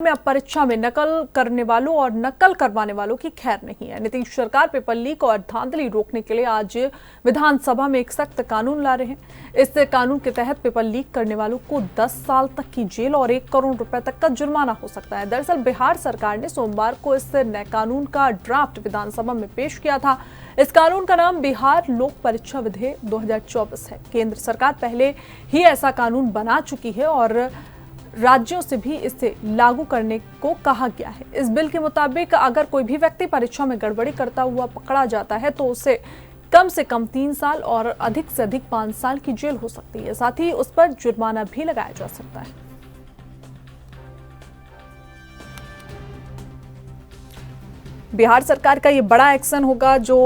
में अब परीक्षा में नकल करने वालों और नकल करवाने वालों की खैर नहीं है। नीतीश सरकार पेपर लीक और धांधली रोकने के लिए आज विधानसभा में एक सख्त कानून ला रहे हैं। इस कानून के तहत पेपर लीक करने वालों को 10 साल तक की जेल और 1 करोड़ रुपए तक का जुर्माना हो सकता है। दरअसल बिहार सरकार ने सोमवार को इस नए कानून का ड्राफ्ट विधानसभा में पेश किया था। इस कानून का नाम बिहार लोक परीक्षा विधेयक 2024 है। केंद्र सरकार पहले ही ऐसा कानून बना चुकी है और राज्यों से भी इसे लागू करने को कहा गया है। इस बिल के मुताबिक अगर कोई भी व्यक्ति परीक्षा में गड़बड़ी करता हुआ पकड़ा जाता है तो उसे कम से कम 3 साल और अधिक से अधिक 5 साल की जेल हो सकती है। साथ ही उस पर जुर्माना भी लगाया जा सकता है। बिहार सरकार का ये बड़ा एक्शन होगा। जो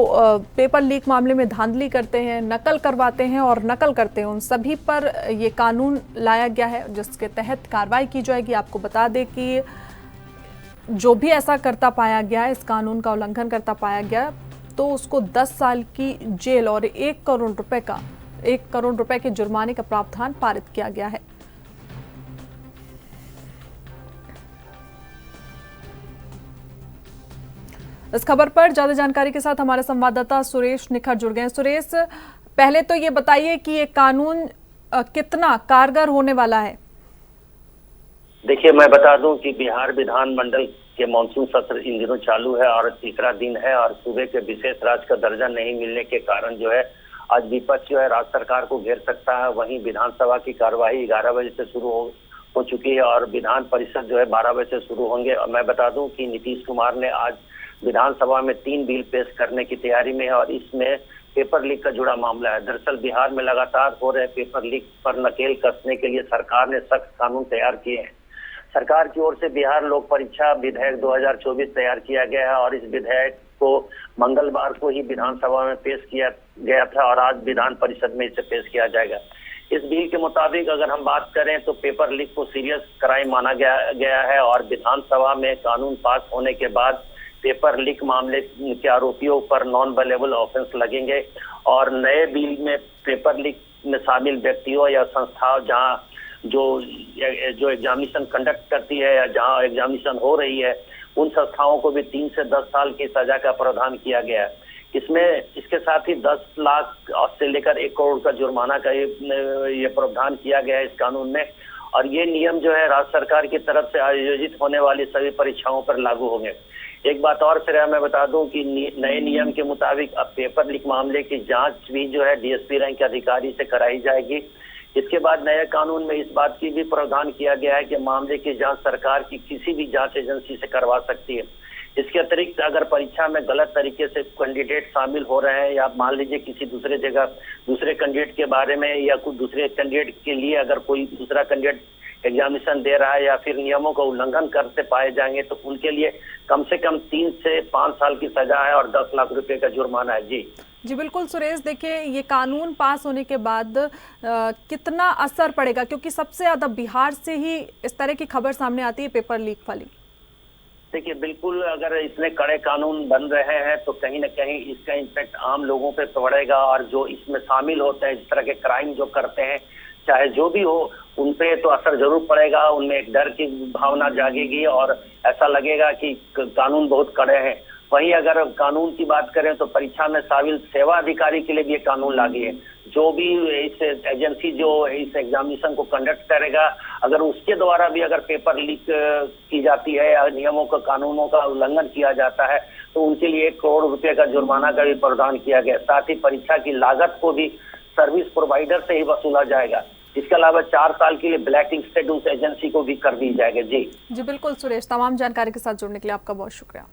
पेपर लीक मामले में धांधली करते हैं, नकल करवाते हैं और नकल करते हैं, उन सभी पर ये कानून लाया गया है जिसके तहत कार्रवाई की जाएगी। आपको बता दें कि जो भी ऐसा करता पाया गया, इस कानून का उल्लंघन करता पाया गया, तो उसको 10 साल की जेल और 1 करोड़ रुपए के जुर्माने का प्रावधान पारित किया गया है। इस खबर पर ज्यादा जानकारी के साथ हमारे संवाददाता सुरेश निखर जुड़ गए। सुरेश, पहले तो ये बताइए कि ये कानून कितना कारगर होने वाला है। देखिए, मैं बता दूं कि बिहार विधानमंडल के मानसून सत्र इन दिनों चालू है और तीसरा दिन है और सूबे के विशेष राज्य का दर्जा नहीं मिलने के कारण जो है आज विपक्ष जो है राज्य सरकार को घेर सकता है। वहीं विधानसभा की कार्यवाही 11 बजे से शुरू हो चुकी है और विधान परिषद जो है 12 बजे से शुरू होंगे। और मैं बता दूं कि नीतीश कुमार ने आज विधानसभा में 3 बिल पेश करने की तैयारी में है और इसमें पेपर लीक का जुड़ा मामला है। दरअसल बिहार में लगातार हो रहे पेपर लीक पर नकेल कसने के लिए सरकार ने सख्त कानून तैयार किए हैं। सरकार की ओर से बिहार लोक परीक्षा विधेयक 2024 तैयार किया गया है और इस विधेयक को मंगलवार को ही विधानसभा में पेश किया गया था और आज विधान परिषद में इसे पेश किया जाएगा। इस बिल के मुताबिक अगर हम बात करें तो पेपर लीक को सीरियस क्राइम माना गया है और विधानसभा में कानून पास होने के बाद पेपर लीक मामले के आरोपियों पर नॉन वेलेबल ऑफेंस लगेंगे और नए बिल में पेपर लीक में शामिल व्यक्तियों या संस्थाओं जहां जो एग्जामिनेशन कंडक्ट करती है या जहां एग्जामिनेशन हो रही है, उन संस्थाओं को भी 3 से 10 साल की सजा का प्रावधान किया गया है। इसके साथ ही 10 लाख से लेकर 1 करोड़ का जुर्माना का ये प्रावधान किया गया है इस कानून में। और ये नियम जो है राज्य सरकार की तरफ से आयोजित होने वाली सभी परीक्षाओं पर लागू होंगे। एक बात और फिर मैं बता दूं कि नए नियम के मुताबिक अब पेपर लीक मामले की जांच भी जो है डीएसपी रैंक के अधिकारी से कराई जाएगी। इसके बाद नए कानून में इस बात की भी प्रावधान किया गया है कि मामले की जांच सरकार की किसी भी जांच एजेंसी से करवा सकती है। इसके अतिरिक्त अगर परीक्षा में गलत तरीके से कैंडिडेट शामिल हो रहे हैं या मान लीजिए किसी दूसरे जगह दूसरे कैंडिडेट के बारे में या कुछ दूसरे कैंडिडेट के लिए अगर कोई दूसरा कैंडिडेट एग्जामिनेशन दे रहा है या फिर नियमों का उल्लंघन करते पाए जाएंगे तो उनके लिए कम से कम 3 से 5 साल की सजा है और 10 लाख रुपए का जुर्माना है। जी बिल्कुल सुरेश, देखिए ये कानून पास होने के बाद कितना असर पड़ेगा, क्योंकि सबसे ज्यादा बिहार से ही इस तरह की खबर सामने आती है पेपर लीक वाली। देखिए, बिल्कुल अगर इतने कड़े कानून बन रहे हैं तो कहीं ना कहीं इसका इम्पैक्ट आम लोगों पे पड़ेगा और जो इसमें शामिल होते हैं, इस तरह के क्राइम जो करते हैं, चाहे जो भी हो, उन पे तो असर जरूर पड़ेगा। उनमें एक डर की भावना जागेगी और ऐसा लगेगा कि कानून बहुत कड़े हैं। वहीं अगर कानून की बात करें तो परीक्षा में शामिल सेवा अधिकारी के लिए भी ये कानून लागू है। जो भी इस एजेंसी जो इस एग्जामिनेशन को कंडक्ट करेगा, अगर उसके द्वारा भी अगर पेपर लीक की जाती है या नियमों का कानूनों का उल्लंघन किया जाता है तो उनके लिए 1 करोड़ रुपए का जुर्माना का भी प्रावधान किया गया। साथ ही परीक्षा की लागत को भी सर्विस प्रोवाइडर से ही वसूला जाएगा। इसके अलावा 4 साल के लिए ब्लैक लिस्टेड उस एजेंसी को भी कर दी जाएगी। जी बिल्कुल सुरेश, तमाम जानकारी के साथ जुड़ने के लिए आपका बहुत शुक्रिया।